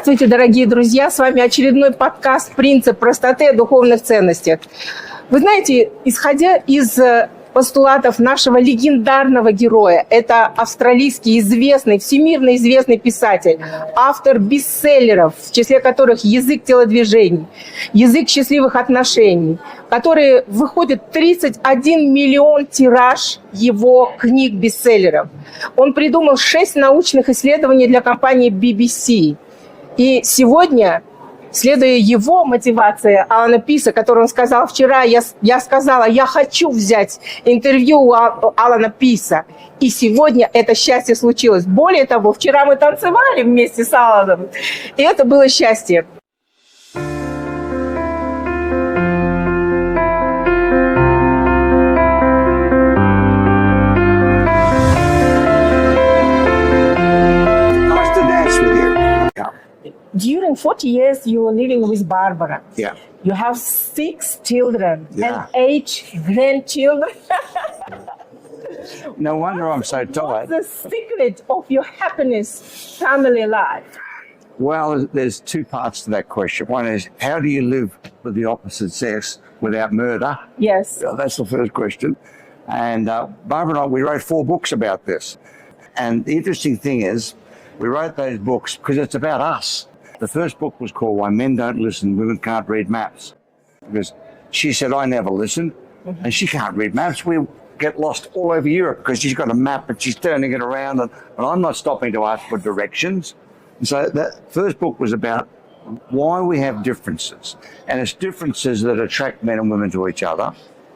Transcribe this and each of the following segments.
Здравствуйте, дорогие друзья! С вами очередной подкаст «Принцип простоты о духовных ценностях». Вы знаете, исходя из постулатов нашего легендарного героя, это австралийский известный, всемирно известный писатель, автор бестселлеров, в числе которых «Язык телодвижений», «Язык счастливых отношений», которые выходят 31 миллион тираж его книг-бестселлеров. Он придумал 6 научных исследований для компании BBC. И сегодня, следуя его мотивации, Аллана Пиза, которую он сказал вчера, я сказала, я хочу взять интервью у Аллана Пиза. И сегодня это счастье случилось. Более того, вчера мы танцевали вместе с Алланом, и это было счастье. During 40 years, you were living with Barbara. Yeah. You have 6 children Yeah. and 8 grandchildren. No wonder I'm so tired. What's the secret of your happiness family life? Well, there's 2 parts to that question. One is, how do you live with the opposite sex without murder? Yes. So that's the first question. And Barbara and I, we wrote 4 books about this. And the interesting thing is, we wrote those books because it's about us. The first book was called Why Men Don't Listen, Women Can't Read Maps. Because she said, I never listened, and she can't read maps. We get lost all over Europe because she's got a map and she's turning it around, and I'm not stopping to ask for directions. And so that first book was about why we have differences. And it's differences that attract men and women to each other.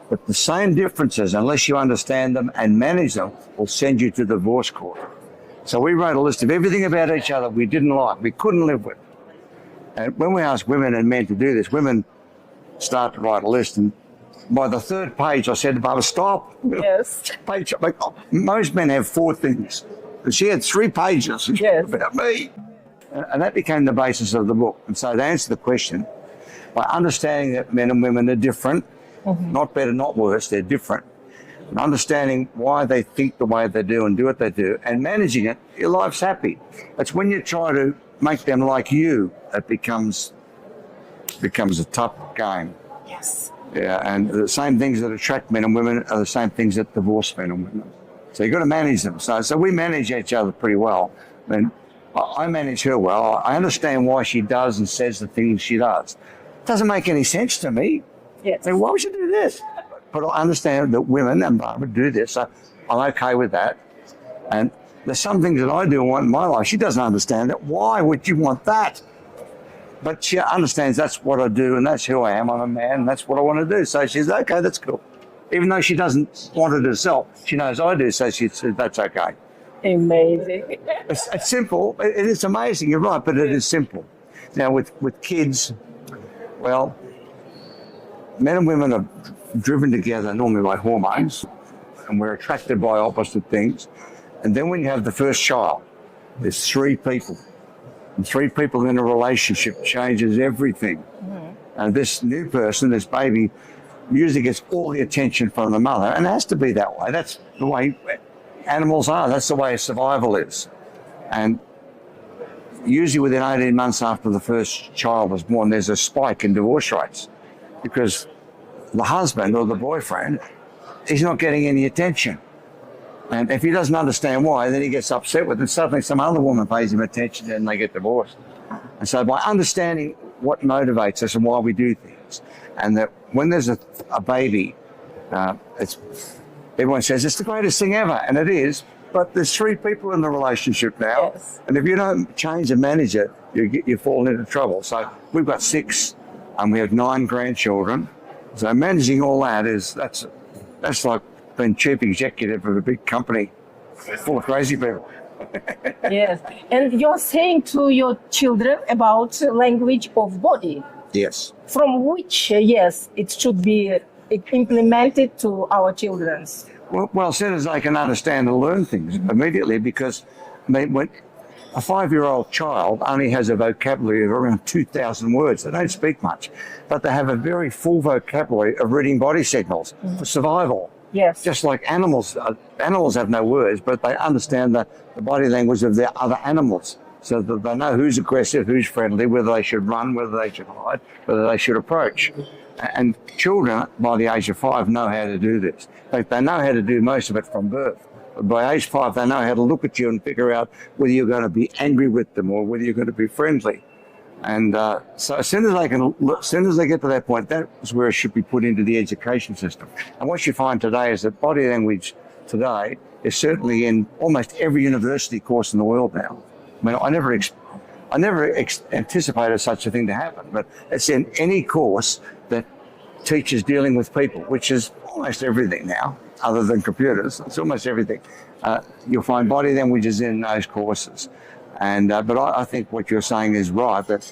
But the same differences, unless you understand them and manage them, will send you to the divorce court. So we wrote a list of everything about each other we didn't like, we couldn't live with. And when we ask women and men to do this, women start to write a list. And by the 3rd page, I said to Barbara, stop. Yes. Page, like, most men have 4 things. But she had 3 pages about me. And that became the basis of the book. And so to answer the question, by understanding that men and women are different, not better, not worse, they're different, and understanding why they think the way they do and do what they do, and managing it, your life's happy. It's when you try to make them like you, it becomes a tough game. Yes. Yeah, and the same things that attract men and women are the same things that divorce men and women. So you've got to manage them. So we manage each other pretty well. I mean, I manage her well. I understand why she does and says the things she does. It doesn't make any sense to me. Yes. I mean, why would you do this? But I understand that women and Barbara do this, so I'm okay with that. And there's some things that I do want in my life. She doesn't understand it. Why would you want that? But she understands that's what I do and that's who I am. I'm a man and that's what I want to do. So she's okay, that's cool. Even though she doesn't want it herself, she knows I do, so she says that's okay. Amazing. It's simple. It is amazing, you're right, but it is simple. Now with kids, well, men and women are driven together normally by hormones, and we're attracted by opposite things. And then when you have the first child, there's 3 people. And 3 people in a relationship changes everything. And this new person, this baby, usually gets all the attention from the mother, and it has to be that way. That's the way animals are. That's the way survival is. And usually within 18 months after the first child was born, there's a spike in divorce rates because the husband or the boyfriend is not getting any attention. And if he doesn't understand why, then he gets upset with it. Suddenly some other woman pays him attention and they get divorced. And so by understanding what motivates us and why we do things, and that when there's a baby, everyone says it's the greatest thing ever, and it is, but there's 3 people in the relationship now. Yes. And if you don't change and manage it, you fall into trouble. So we've got 6 and we have 9 grandchildren. So managing all that that's like being chief executive of a big company full of crazy people. Yes. And you're saying to your children about language of body, Yes. from which, yes, it should be implemented to our children. Well, as soon as they can understand and learn things immediately, because I mean, when a 5-year-old child only has a vocabulary of around 2,000 words. They don't speak much, but they have a very full vocabulary of reading body signals for survival. Yes. Just like animals, animals have no words, but they understand the body language of their other animals. so that they know who's aggressive, who's friendly, whether they should run, whether they should hide, whether they should approach. And children, by the age of 5, know how to do this. In fact, they know how to do most of it from birth. But by age 5, they know how to look at you and figure out whether you're going to be angry with them or whether you're going to be friendly. And so as soon as they get to that point, that is where it should be put into the education system. And what you find today is that body language today is certainly in almost every university course in the world now. I mean, I never anticipated such a thing to happen, but it's in any course that teachers dealing with people, which is almost everything now, other than computers. It's almost everything. You'll find body languages in those courses. And but I think what you're saying is right, that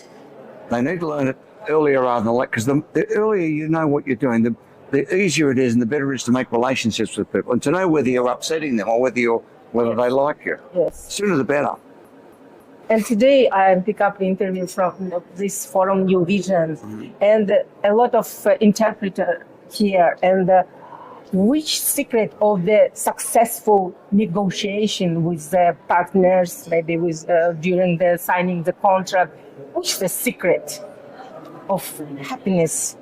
they need to learn it earlier rather than late, because the earlier you know what you're doing, the easier it is and the better it is to make relationships with people and to know whether you're upsetting them or whether they like you. Yes. Sooner the better. And today I pick up the interview from this forum Newvision, and a lot of interpreter here. And which secret of the successful negotiation with the partners, maybe with during the signing the contract, which the secret of happiness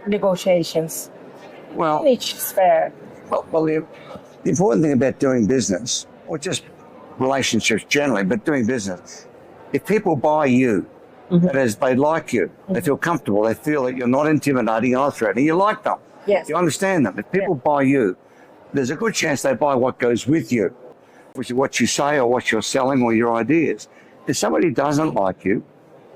negotiations? Well, in each sphere. Well, the important thing about doing business, or just relationships generally, but doing business, if people buy you, that is, they like you, they feel comfortable, they feel that you're not intimidating, you're not threatening, you like them, you understand them. If people buy you, there's a good chance they buy what goes with you, which is what you say or what you're selling or your ideas. If somebody doesn't like you,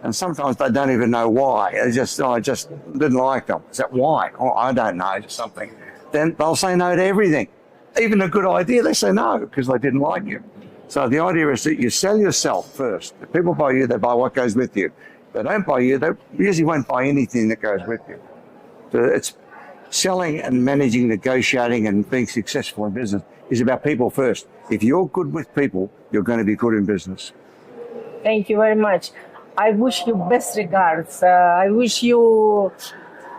and sometimes they don't even know why, they just, I just didn't like them. Is that why? Oh, I don't know, just something. Then they'll say no to everything. Even a good idea, they say no because they didn't like you. So the idea is that you sell yourself first. If people buy you, they buy what goes with you. If they don't buy you, they usually won't buy anything that goes with you. So it's selling and managing, negotiating and being successful in business is about people first. If you're good with people, you're going to be good in business. Thank you very much. I wish you best regards. I wish you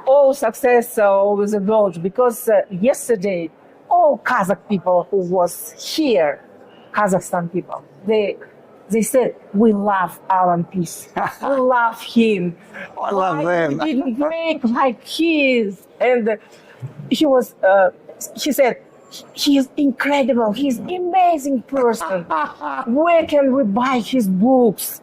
all success over the world, because yesterday, all Kazakh people who was here, Kazakhstan people, they said, we love Allan Peaze. We love him. I love them. He didn't make like his. And he said, he is incredible. He's an amazing person. Where can we buy his books?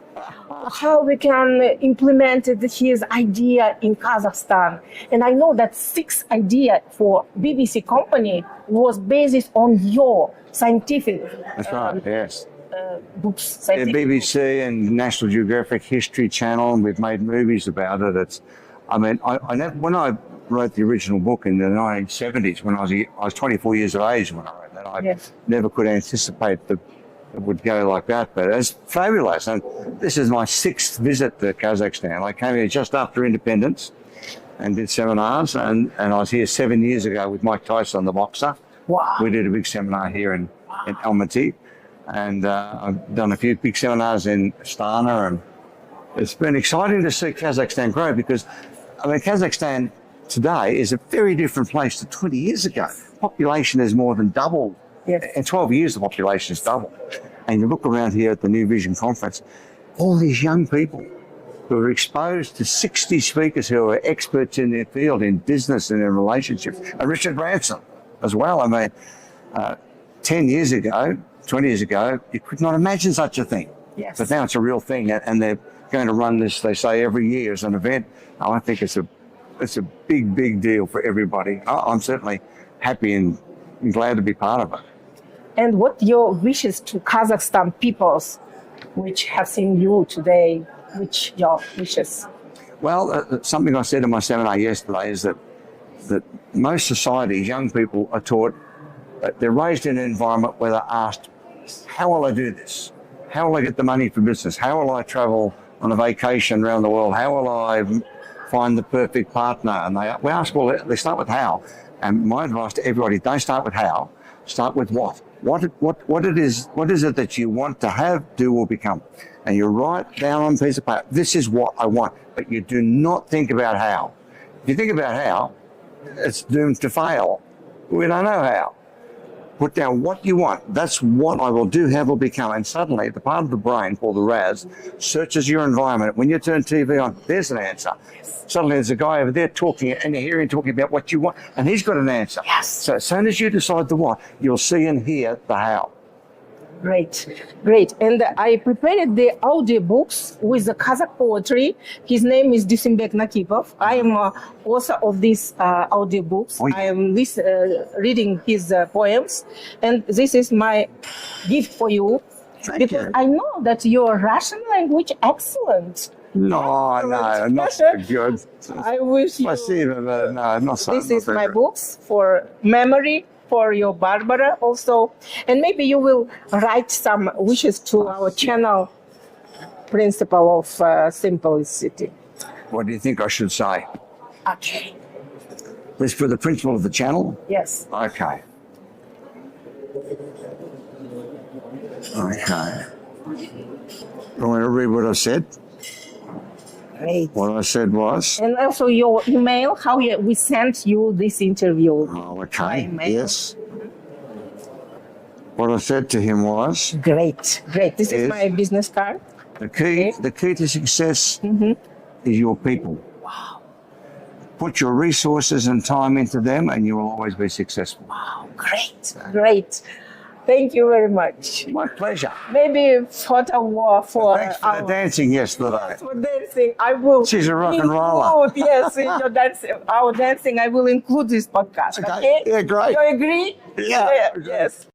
How we can implement his idea in Kazakhstan? And I know that 6 idea for BBC company was based on your scientific. That's right. Yes. Books. The BBC and National Geographic History Channel, and we've made movies about it. It's, I mean, when I wrote the original book in the 1970s, when I was 24 years of age when I wrote that, I never could anticipate that it would go like that. But it's fabulous. And this is my 6th visit to Kazakhstan. I came here just after independence and did seminars, and I was here 7 years ago with Mike Tyson, the boxer. Wow. We did a big seminar here in Almaty. And I've done a few big seminars in Astana, and it's been exciting to see Kazakhstan grow, because, I mean, Kazakhstan today is a very different place to 20 years ago. Population has more than doubled. Yes. In 12 years, the population has doubled. And you look around here at the Newvision conference, all these young people who are exposed to 60 speakers who are experts in their field, in business and in relationships. And Richard Branson as well. I mean, 10 years ago, 20 years ago, you could not imagine such a thing. Yes. But now it's a real thing, and they're going to run this, they say, every year as an event. Oh, I think it's a big, big deal for everybody. I'm certainly happy and glad to be part of it. And what your wishes to Kazakhstan peoples, which have seen you today, which your wishes? Well, something I said in my seminar yesterday is that most societies, young people are taught, they're raised in an environment where they're asked, how will I do this? How will I get the money for business? How will I travel on a vacation around the world? How will I find the perfect partner? And we ask, well, they start with how. And my advice to everybody, don't start with how, start with what. What is it that you want to have, do, or become? And you write down on a piece of paper, this is what I want, but you do not think about how. If you think about how, it's doomed to fail. We don't know how. Put down what you want. That's what I will do, have, or become. And suddenly, the part of the brain called the RAS searches your environment. When you turn TV on, there's an answer. Suddenly, there's a guy over there talking, and you hear him talking about what you want, and he's got an answer. Yes. So as soon as you decide the what, you'll see and hear the how. Great, great. And I prepared the audiobooks with the Kazakh poetry. His name is Dusimbek Nakipov. I am author of these audiobooks. Oh, yeah. I am reading his poems. And this is my gift for you. Thank because you. I know that your Russian language excellent. No, not so good. I wish you... Спасибо, but no, not so. This not is so my good. books for memory, for your Barbara also. And maybe you will write some wishes to our channel principle of simplicity. What do you think I should say? Okay. This for the principle of the channel? Yes. Okay. Okay. You want to read what I said? Great. What I said was? And also your email, how we sent you this interview. Oh, okay. email. Yes. What I said to him was? Great, great. This is Yes. my business card. The key to success is your people. Wow. Put your resources and time into them and you will always be successful. Wow, great, great. Thank you very much. My pleasure. Maybe photo war for Thanks for the dancing yesterday. for dancing. I will. She's a rock and roller. include, yes, in your dancing, our dancing. I will include this podcast. Okay. Okay. Yeah, great. You agree? Yeah. Yes.